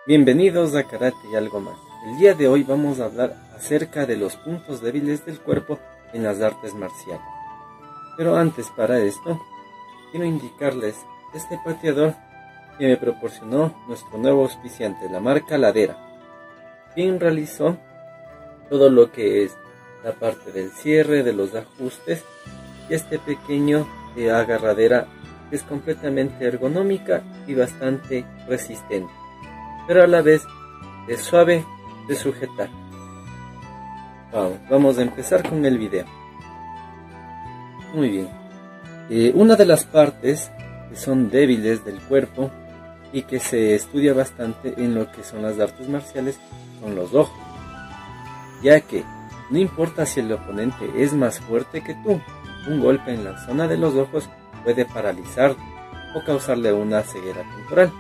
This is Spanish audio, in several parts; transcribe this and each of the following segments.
Bienvenidos a Karate y algo más. El día de hoy vamos a hablar acerca de los puntos débiles del cuerpo en las artes marciales. Pero antes, para esto, quiero indicarles este pateador que me proporcionó nuestro nuevo auspiciante, la marca Ladera, quien realizó todo lo que es la parte del cierre, de los ajustes y este pequeño agarradera que es completamente ergonómica y bastante resistente, pero a la vez es suave de sujetar. Vamos a empezar con el video. Muy bien. Una de las partes que son débiles del cuerpo y que se estudia bastante en lo que son las artes marciales son los ojos, ya que no importa si el oponente es más fuerte que tú, un golpe en la zona de los ojos puede paralizar o causarle una ceguera temporal.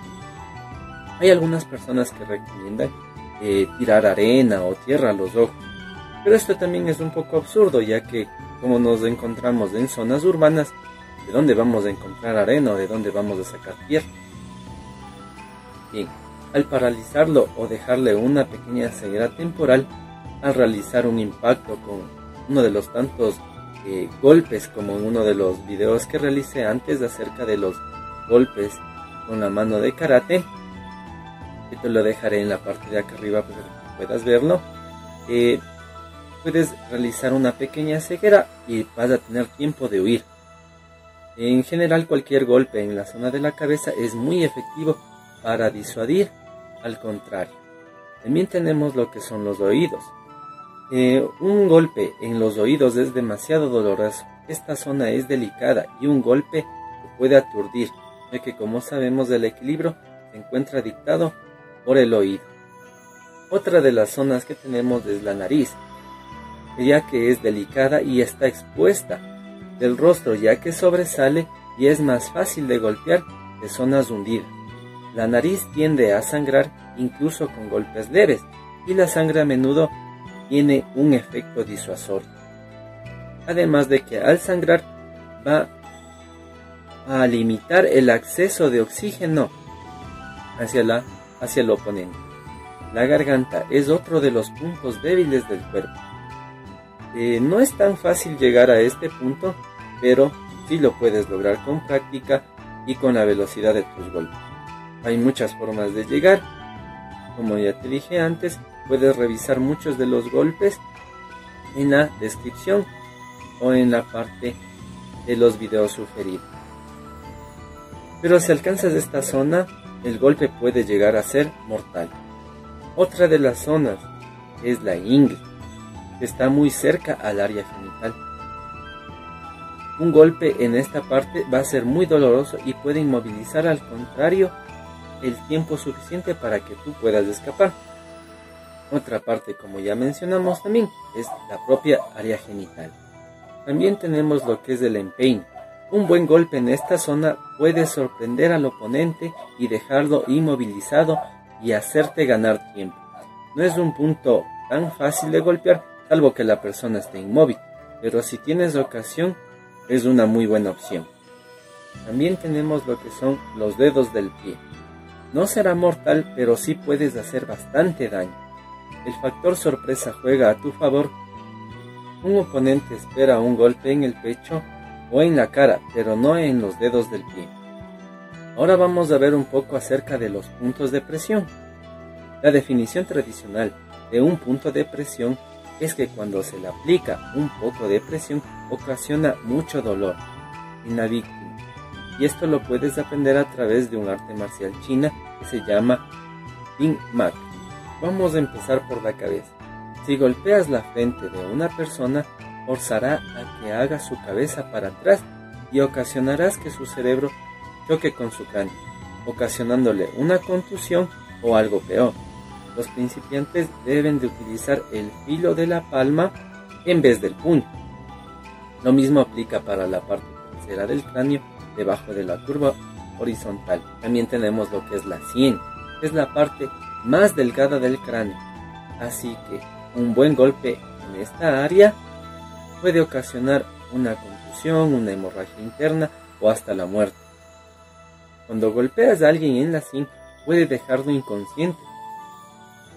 Hay algunas personas que recomiendan tirar arena o tierra a los ojos, pero esto también es un poco absurdo, ya que como nos encontramos en zonas urbanas, ¿de dónde vamos a encontrar arena o de dónde vamos a sacar tierra? Bien, al paralizarlo o dejarle una pequeña ceguera temporal, al realizar un impacto con uno de los tantos golpes, como en uno de los videos que realicé antes acerca de los golpes con la mano de karate, que te lo dejaré en la parte de acá arriba para que puedas verlo, puedes realizar una pequeña ceguera y vas a tener tiempo de huir. En general, cualquier golpe en la zona de la cabeza es muy efectivo para disuadir. Al contrario, también tenemos lo que son los oídos. Un golpe en los oídos es demasiado doloroso. Esta zona es delicada y un golpe te puede aturdir, ya que, como sabemos, el equilibrio se encuentra dictado por el oído. Otra de las zonas que tenemos es la nariz, ya que es delicada y está expuesta del rostro, ya que sobresale y es más fácil de golpear que zonas hundidas. La nariz tiende a sangrar incluso con golpes leves, y la sangre a menudo tiene un efecto disuasorio, además de que al sangrar va a limitar el acceso de oxígeno hacia el oponente. La garganta es otro de los puntos débiles del cuerpo. No es tan fácil llegar a este punto, pero sí lo puedes lograr con práctica y con la velocidad de tus golpes. Hay muchas formas de llegar. Como ya te dije antes, puedes revisar muchos de los golpes en la descripción o en la parte de los videos sugeridos. Pero si alcanzas esta zona, el golpe puede llegar a ser mortal. Otra de las zonas es la ingle, que está muy cerca al área genital. Un golpe en esta parte va a ser muy doloroso y puede inmovilizar, al contrario, el tiempo suficiente para que tú puedas escapar. Otra parte, como ya mencionamos también, es la propia área genital. También tenemos lo que es el empeine. Un buen golpe en esta zona puede sorprender al oponente y dejarlo inmovilizado y hacerte ganar tiempo. No es un punto tan fácil de golpear, salvo que la persona esté inmóvil, pero si tienes ocasión, es una muy buena opción. También tenemos lo que son los dedos del pie. No será mortal, pero sí puedes hacer bastante daño. El factor sorpresa juega a tu favor. Un oponente espera un golpe en el pecho o en la cara, pero no en los dedos del pie. Ahora vamos a ver un poco acerca de los puntos de presión. La definición tradicional de un punto de presión es que cuando se le aplica un poco de presión ocasiona mucho dolor en la víctima. Y esto lo puedes aprender a través de un arte marcial china que se llama Bing Mak. Vamos a empezar por la cabeza. Si golpeas la frente de una persona, forzará a que haga su cabeza para atrás y ocasionarás que su cerebro choque con su cráneo, ocasionándole una contusión o algo peor. Los principiantes deben de utilizar el filo de la palma en vez del puño. Lo mismo aplica para la parte trasera del cráneo, debajo de la curva horizontal. También tenemos lo que es la sien, es la parte más delgada del cráneo, así que un buen golpe en esta área puede ocasionar una contusión, una hemorragia interna o hasta la muerte. Cuando golpeas a alguien en la sien, puede dejarlo inconsciente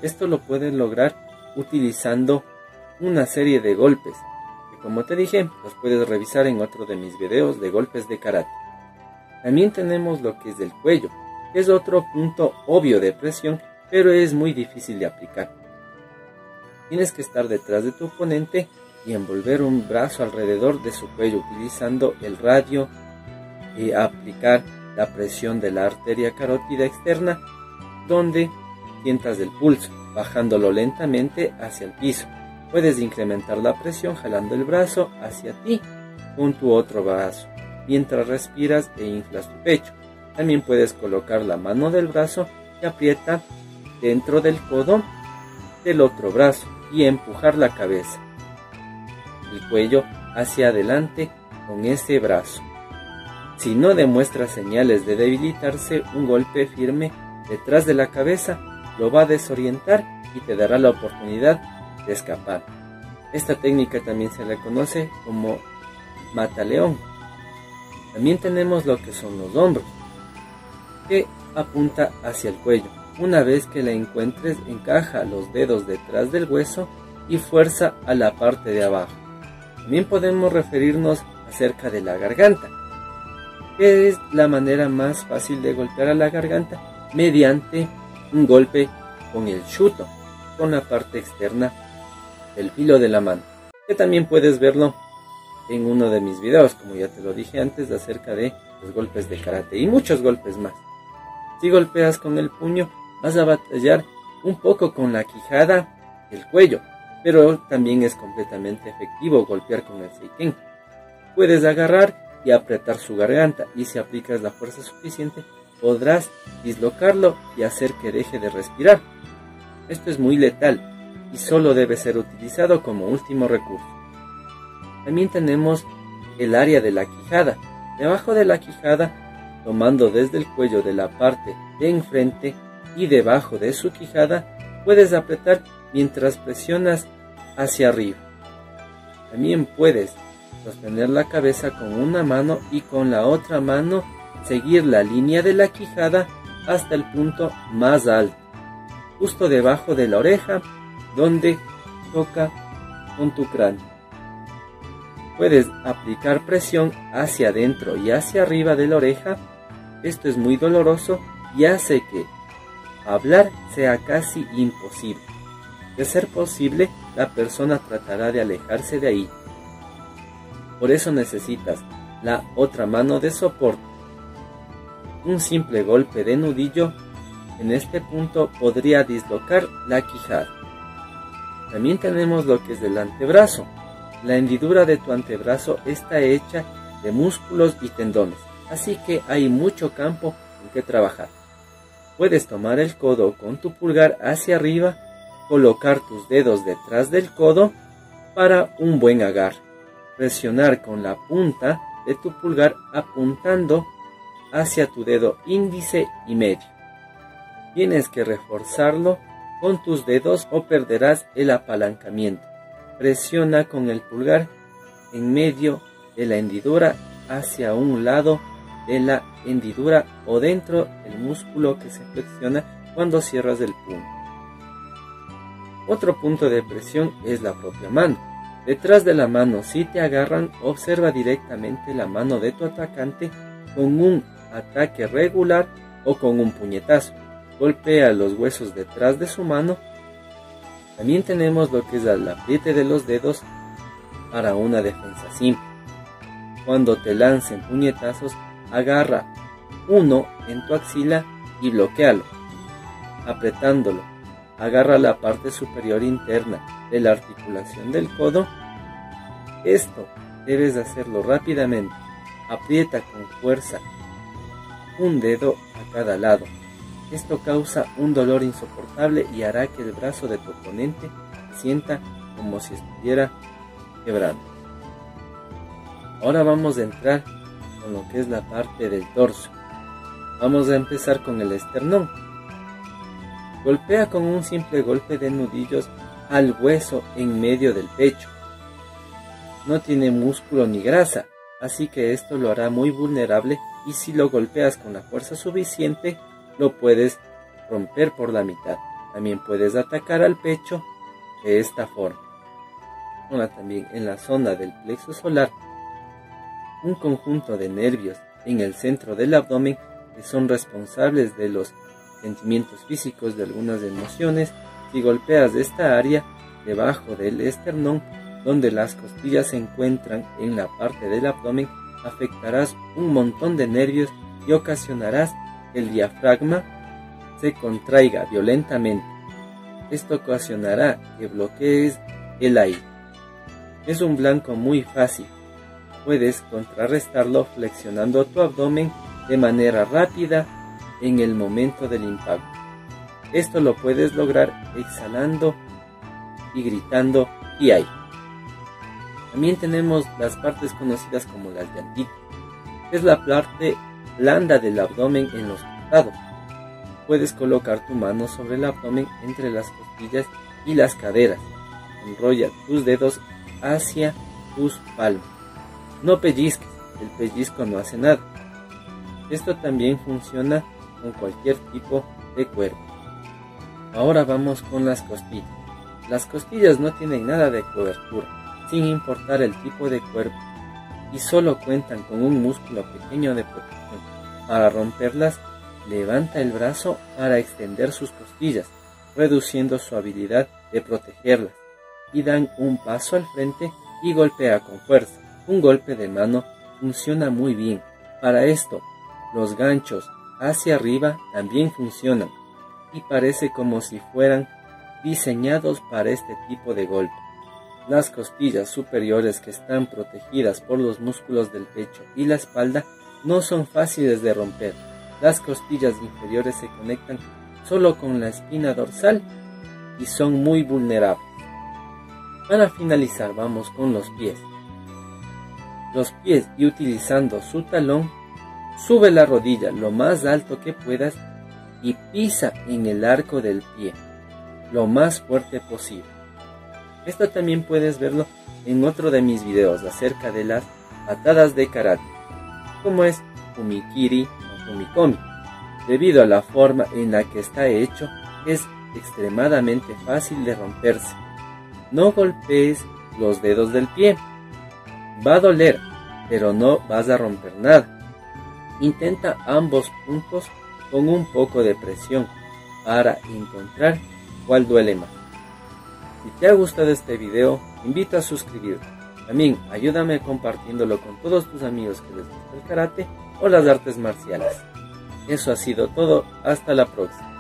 Esto lo puedes lograr utilizando una serie de golpes, que como te dije, los puedes revisar en otro de mis videos de golpes de karate. También tenemos lo que es el cuello, que es otro punto obvio de presión, pero es muy difícil de aplicar. Tienes que estar detrás de tu oponente y envolver un brazo alrededor de su cuello utilizando el radio y aplicar la presión de la arteria carótida externa, donde sientas el pulso, bajándolo lentamente hacia el piso. Puedes incrementar la presión jalando el brazo hacia ti con tu otro brazo, mientras respiras e inflas tu pecho. También puedes colocar la mano del brazo que aprieta dentro del codo del otro brazo y empujar la cabeza, el cuello hacia adelante con ese brazo. Si no demuestra señales de debilitarse, un golpe firme detrás de la cabeza lo va a desorientar y te dará la oportunidad de escapar. Esta técnica también se le conoce como mataleón. También tenemos lo que son los hombros, que apunta hacia el cuello. Una vez que la encuentres, encaja los dedos detrás del hueso y fuerza a la parte de abajo. También podemos referirnos acerca de la garganta, que es la manera más fácil de golpear a la garganta mediante un golpe con el shuto, con la parte externa del filo de la mano, que también puedes verlo en uno de mis videos, como ya te lo dije antes, acerca de los golpes de karate y muchos golpes más. Si golpeas con el puño, vas a batallar un poco con la quijada, el cuello, pero también es completamente efectivo golpear con el seiken. Puedes agarrar y apretar su garganta, y si aplicas la fuerza suficiente, podrás dislocarlo y hacer que deje de respirar. Esto es muy letal y solo debe ser utilizado como último recurso. También tenemos el área de la quijada. Debajo de la quijada, tomando desde el cuello de la parte de enfrente y debajo de su quijada, puedes apretar mientras presionas hacia arriba. También puedes sostener la cabeza con una mano y con la otra mano seguir la línea de la quijada hasta el punto más alto, justo debajo de la oreja, donde toca con tu cráneo. Puedes aplicar presión hacia adentro y hacia arriba de la oreja. Esto es muy doloroso y hace que hablar sea casi imposible. De ser posible, la persona tratará de alejarse de ahí. Por eso necesitas la otra mano de soporte. Un simple golpe de nudillo en este punto podría dislocar la quijada. También tenemos lo que es el antebrazo. La hendidura de tu antebrazo está hecha de músculos y tendones, así que hay mucho campo en que trabajar. Puedes tomar el codo con tu pulgar hacia arriba, colocar tus dedos detrás del codo para un buen agarre. Presionar con la punta de tu pulgar apuntando hacia tu dedo índice y medio. Tienes que reforzarlo con tus dedos o perderás el apalancamiento. Presiona con el pulgar en medio de la hendidura hacia un lado de la hendidura o dentro del músculo que se flexiona cuando cierras el puño. Otro punto de presión es la propia mano. Detrás de la mano, si te agarran, observa directamente la mano de tu atacante con un ataque regular o con un puñetazo. Golpea los huesos detrás de su mano. También tenemos lo que es el apriete de los dedos para una defensa simple. Cuando te lancen puñetazos, agarra uno en tu axila y bloquéalo. Apretándolo, agarra la parte superior interna de la articulación del codo. Esto debes hacerlo rápidamente. Aprieta con fuerza un dedo a cada lado. Esto causa un dolor insoportable y hará que el brazo de tu oponente se sienta como si estuviera quebrando. Ahora vamos a entrar con lo que es la parte del torso. Vamos a empezar con el esternón. Golpea con un simple golpe de nudillos al hueso en medio del pecho. No tiene músculo ni grasa, así que esto lo hará muy vulnerable, y si lo golpeas con la fuerza suficiente, lo puedes romper por la mitad. También puedes atacar al pecho de esta forma. Ahora también en la zona del plexo solar, un conjunto de nervios en el centro del abdomen que son responsables de los sentimientos físicos, de algunas emociones. Si golpeas esta área debajo del esternón, donde las costillas se encuentran en la parte del abdomen, afectarás un montón de nervios y ocasionarás que el diafragma se contraiga violentamente. Esto ocasionará que bloquees el aire. Es un blanco muy fácil. Puedes contrarrestarlo flexionando tu abdomen de manera rápida en el momento del impacto. Esto lo puedes lograr exhalando y gritando "y ahí". También tenemos las partes conocidas como las llantitas. Es la parte blanda del abdomen en los costados. Puedes colocar tu mano sobre el abdomen entre las costillas y las caderas. Enrolla tus dedos hacia tus palmas. No pellizques, el pellizco no hace nada. Esto también funciona con cualquier tipo de cuerpo. Ahora vamos con las costillas. Las costillas no tienen nada de cobertura, sin importar el tipo de cuerpo, y solo cuentan con un músculo pequeño de protección. Para romperlas, levanta el brazo para extender sus costillas, reduciendo su habilidad de protegerlas, y dan un paso al frente y golpea con fuerza. Un golpe de mano funciona muy bien. Para esto, los ganchos hacia arriba también funcionan, y parece como si fueran diseñados para este tipo de golpe. Las costillas superiores, que están protegidas por los músculos del pecho y la espalda, no son fáciles de romper. Las costillas inferiores se conectan solo con la espina dorsal y son muy vulnerables. Para finalizar, vamos con los pies. Los pies, y utilizando su talón, sube la rodilla lo más alto que puedas y pisa en el arco del pie lo más fuerte posible. Esto también puedes verlo en otro de mis videos acerca de las patadas de karate, como es Fumikiri o Fumikomi. Debido a la forma en la que está hecho, es extremadamente fácil de romperse. No golpees los dedos del pie. Va a doler, pero no vas a romper nada. Intenta ambos puntos con un poco de presión para encontrar cuál duele más. Si te ha gustado este video, invito a suscribirte. También ayúdame compartiéndolo con todos tus amigos que les gusta el karate o las artes marciales. Eso ha sido todo, hasta la próxima.